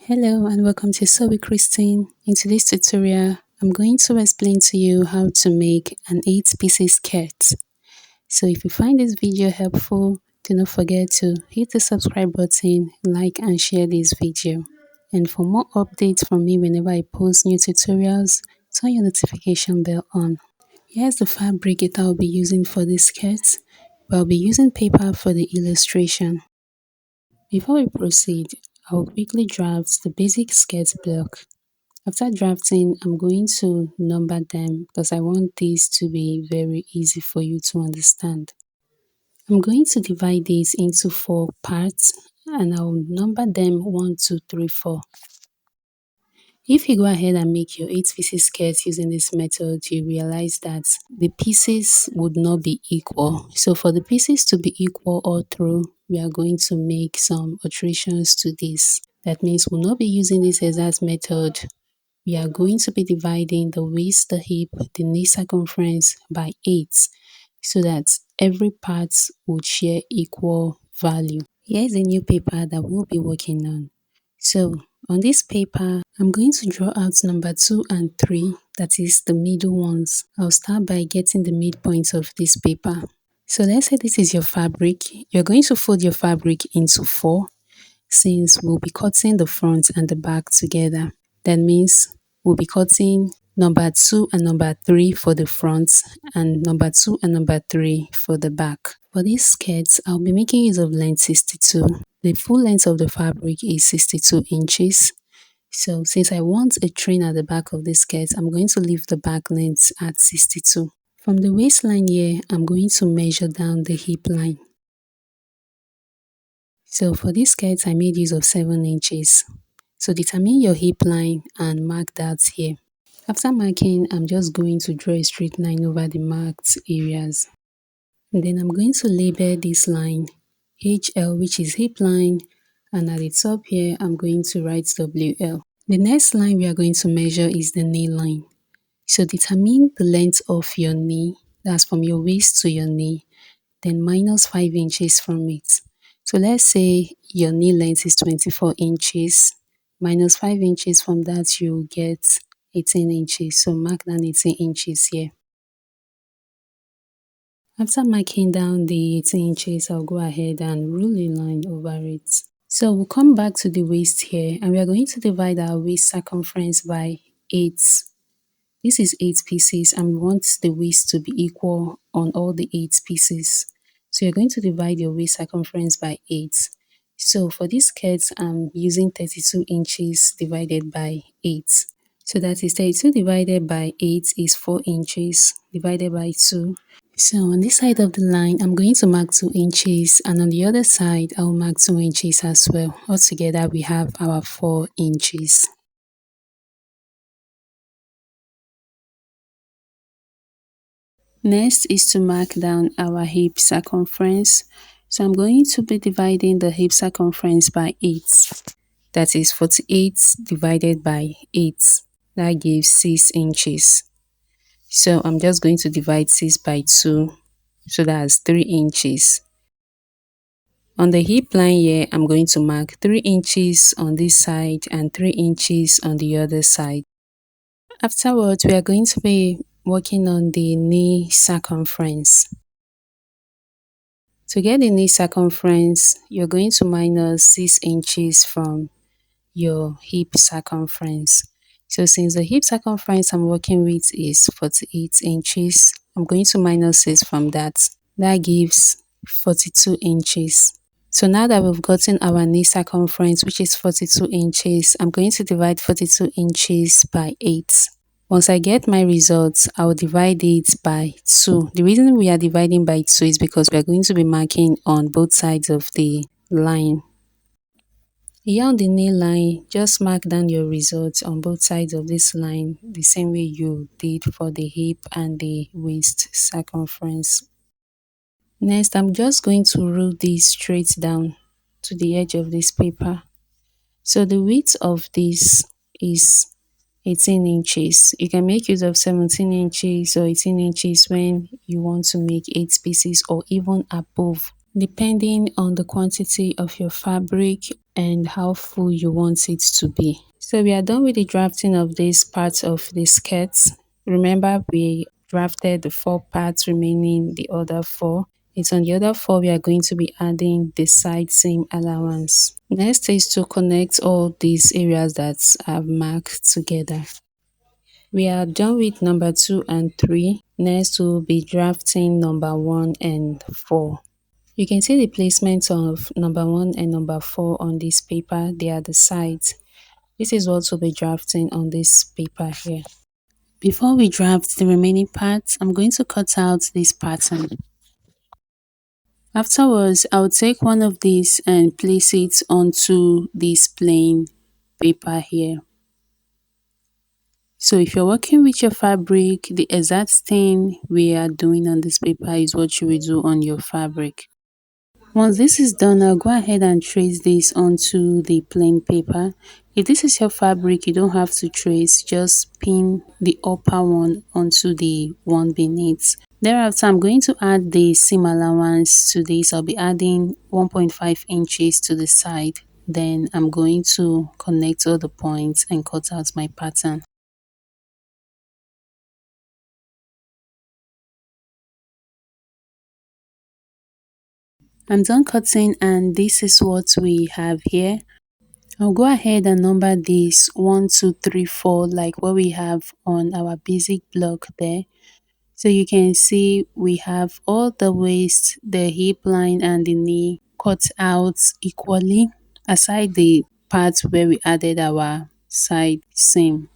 Hello and welcome to Sew with Christine. In today's tutorial, I'm going to explain to you how to make an 8-piece skirt. So if you find this video helpful, do not forget to hit the subscribe button, like and share this video. And for more updates from me whenever I post new tutorials, turn your notification bell on. Here's the fabric that I'll be using for this skirt. I'll be using paper for the illustration. Before we proceed, I'll quickly draft the basic skirt block. After drafting, I'm going to number them because I want this to be very easy for you to understand. I'm going to divide this into 4 parts and I'll number them 1, 2, 3, 4. If you go ahead and make your 8-piece skirt using this method, you realize that the pieces would not be equal. So for the pieces to be equal all through, we are going to make some alterations to this. That means we'll not be using this exact method. We are going to be dividing the waist, the hip, the knee circumference by 8 so that every part would share equal value. Here's a new paper that we'll be working on. So on this paper, I'm going to draw out number 2 and 3, that is the middle ones. I'll start by getting the midpoint of this paper. So let's say this is your fabric. You're going to fold your fabric into 4 since we'll be cutting the front and the back together. That means we'll be cutting number 2 and number 3 for the front and number 2 and number 3 for the back. For these skirts, I'll be making use of length 62. The full length of the fabric is 62 inches. So since I want a train at the back of this skirt, I'm going to leave the back length at 62. From the waistline here, I'm going to measure down the hip line. So for this skirt, I made use of 7 inches. So determine your hip line and mark that here. After marking, I'm just going to draw a straight line over the marked areas. And then I'm going to label this line HL, which is hip line, and at the top here, I'm going to write WL. The next line we are going to measure is the knee line. So determine the length of your knee, that's from your waist to your knee, then minus 5 inches from it. So let's say your knee length is 24 inches, minus 5 inches from that you get 18 inches. So mark down 18 inches here. After marking down the 18 inches, I'll go ahead and rule a line over it. So we'll come back to the waist here and we are going to divide our waist circumference by 8. This is 8 pieces and we want the waist to be equal on all the 8 pieces. So you're going to divide your waist circumference by 8. So for this skirt, I'm using 32 inches divided by 8. So that is 32 divided by 8 is 4 inches divided by 2. So on this side of the line, I'm going to mark 2 inches and on the other side, I'll mark 2 inches as well. Altogether, we have our 4 inches. Next is to mark down our hip circumference. So I'm going to be dividing the hip circumference by 8. That is 48 divided by 8. That gives 6 inches. So I'm just going to divide 6 by 2. So that's 3 inches. On the hip line here, I'm going to mark 3 inches on this side and 3 inches on the other side. Afterwards, we are going to be working on the knee circumference. To get the knee circumference, you're going to minus 6 inches from your hip circumference. So since the hip circumference I'm working with is 48 inches, I'm going to minus 6 from that. That gives 42 inches. So now that we've gotten our knee circumference, which is 42 inches, I'm going to divide 42 inches by 8. Once I get my results, I'll divide it by 2. The reason we are dividing by 2 is because we are going to be marking on both sides of the line. Here on the knee line, just mark down your results on both sides of this line the same way you did for the hip and the waist circumference. Next, I'm just going to rule this straight down to the edge of this paper. So the width of this is 18 inches. You can make use of 17 inches or 18 inches when you want to make 8 pieces or even above, depending on the quantity of your fabric and how full you want it to be. So we are done with the drafting of this part of the skirt. Remember, we drafted the 4 parts remaining, the other 4. It's on the other 4 we are going to be adding the side seam allowance. Next is to connect all these areas that I've marked together. We are done with number 2 and 3. Next we'll be drafting number 1 and 4. You can see the placement of number 1 and number 4 on this paper. They are the sides. This is what we'll be drafting on this paper here. Before we draft the remaining parts, I'm going to cut out this pattern. Afterwards, I'll take one of these and place it onto this plain paper here. So if you're working with your fabric, the exact thing we are doing on this paper is what you will do on your fabric. Once this is done, I'll go ahead and trace this onto the plain paper. If this is your fabric, you don't have to trace, just pin the upper one onto the one beneath. Thereafter, I'm going to add the seam allowance to this. I'll be adding 1.5 inches to the side. Then I'm going to connect all the points and cut out my pattern. I'm done cutting and this is what we have here. I'll go ahead and number this 1, 2, 3, 4 like what we have on our basic block there. So you can see we have all the waist, the hip line and the knee cut out equally aside the part where we added our side seam.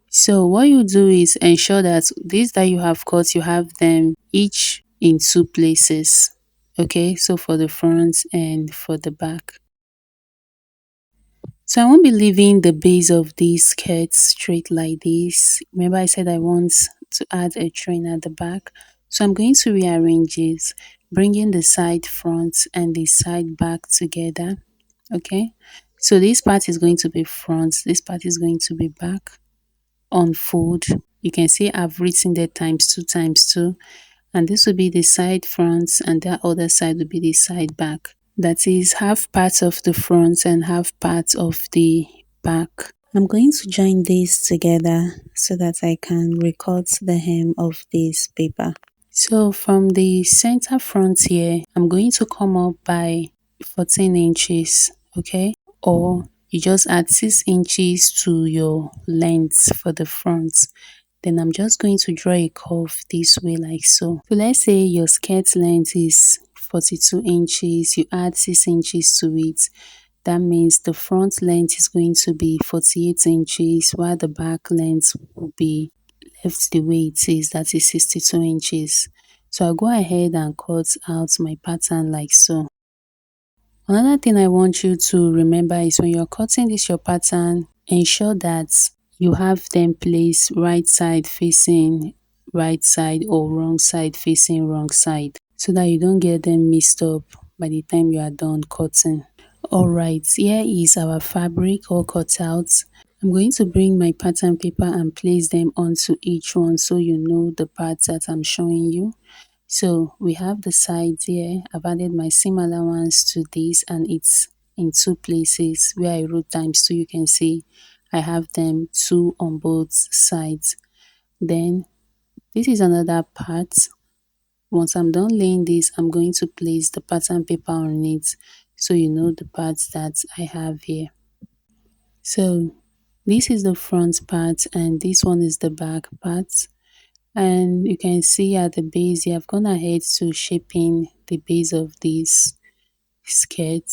So what you do is ensure that these that you have cut, you have them each in 2 places. Okay, so for the front and for the back. So I won't be leaving the base of this skirt straight like this. Remember I said I want to add a train at the back. So I'm going to rearrange it, bringing the side front and the side back together. Okay, so this part is going to be front, this part is going to be back. Unfold, you can see I've written the times 2 times 2, and this will be the side front and the other side will be the side back. That is half part of the front and half part of the back. I'm going to join these together so that I can record the hem of this paper. So from the center front here, I'm going to come up by 14 inches, okay? Or you just add 6 inches to your length for the front. Then I'm just going to draw a curve this way like so. So let's say your skirt length is 42 inches, you add 6 inches to it. That means the front length is going to be 48 inches while the back length will be left the way it is, that is 62 inches. So I'll go ahead and cut out my pattern like so. Another thing I want you to remember is when you're cutting this your pattern, ensure that you have them placed right side facing right side or wrong side facing wrong side so that you don't get them mixed up by the time you are done cutting. Alright, here is our fabric all cut out. I'm going to bring my pattern paper and place them onto each one so you know the parts that I'm showing you. So we have the sides here. I've added my seam allowance to this and it's in 2 places where I wrote times 2. You can see I have them 2 on both sides. Then this is another part. Once I'm done laying this, I'm going to place the pattern paper on it so you know the parts that I have here. So this is the front part and this one is the back part. And you can see at the base here, I've gone ahead to shaping the base of this skirt,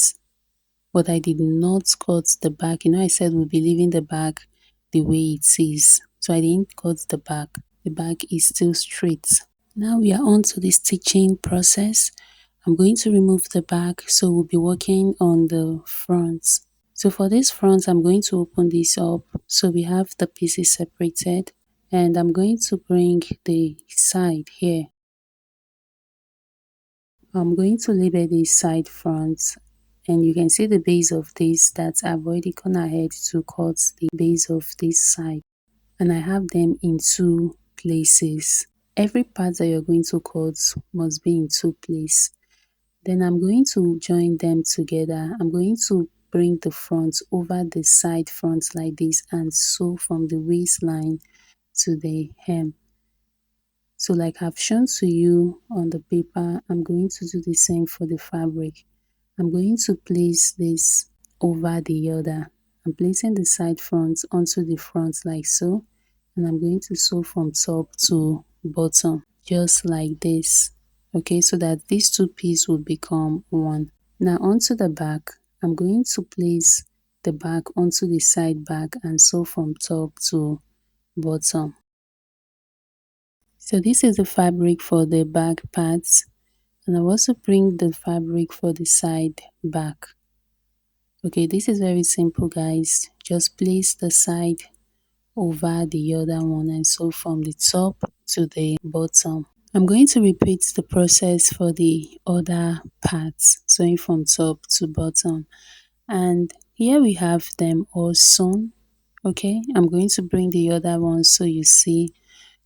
but I did not cut the back. You know, I said we'll be leaving the back the way it is, so I didn't cut the back. The back is still straight. Now we are on to the stitching process. I'm going to remove the back, so we'll be working on the front. So for this front, I'm going to open this up so we have the pieces separated. And I'm going to bring the side here. I'm going to label this side front and you can see the base of this that I've already gone ahead to cut the base of this side, and I have them in 2 places. Every part that you're going to cut must be in 2 places. Then I'm going to join them together. I'm going to bring the front over the side front like this and sew from the waistline to the hem. So like I've shown to you on the paper, I'm going to do the same for the fabric. I'm going to place this over the other. I'm placing the side front onto the front like so, and I'm going to sew from top to bottom just like this. Okay, so that these two pieces will become one. Now onto the back, I'm going to place the back onto the side back and sew from top to bottom. So this is the fabric for the back parts, and I'll also bring the fabric for the side back. Okay, this is very simple guys. Just place the side over the other one and sew from the top to the bottom. I'm going to repeat the process for the other parts, sewing from top to bottom. And here we have them all sewn. Okay, I'm going to bring the other one so you see.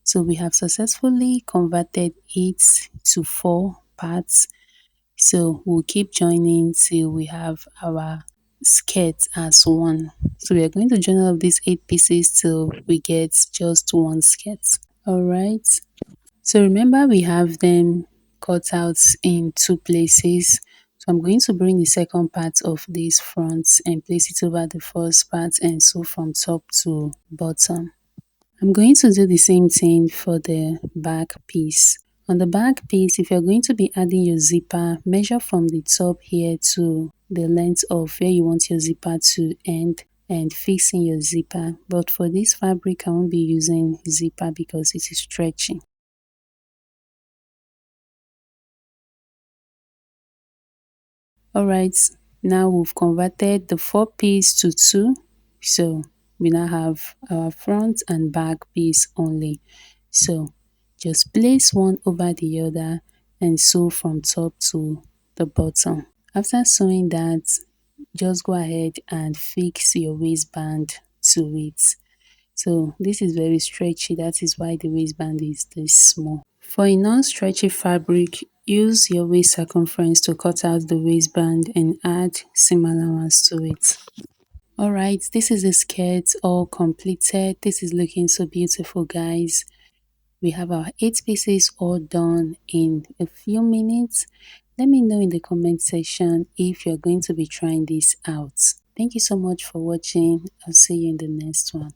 So we have successfully converted it to 4 parts. So we'll keep joining till we have our skirt as one. So we are going to join all of these 8 pieces till we get just one skirt. Alright. So remember we have them cut out in 2 places. So I'm going to bring the second part of this front and place it over the first part and sew from top to bottom. I'm going to do the same thing for the back piece. On the back piece, if you're going to be adding your zipper, measure from the top here to the length of where you want your zipper to end and fix in your zipper. But for this fabric, I won't be using zipper because it is stretchy. Alright, now we've converted the 4 piece to 2. So we now have our front and back piece only. So just place one over the other and sew from top to the bottom. After sewing that, just go ahead and fix your waistband to it. So this is very stretchy, that is why the waistband is this small. For a non-stretchy fabric, use your waist circumference to cut out the waistband and add seam allowance to it. Alright, this is the skirt all completed. This is looking so beautiful guys. We have our 8 pieces all done in a few minutes. Let me know in the comment section if you're going to be trying this out. Thank you so much for watching. I'll see you in the next one.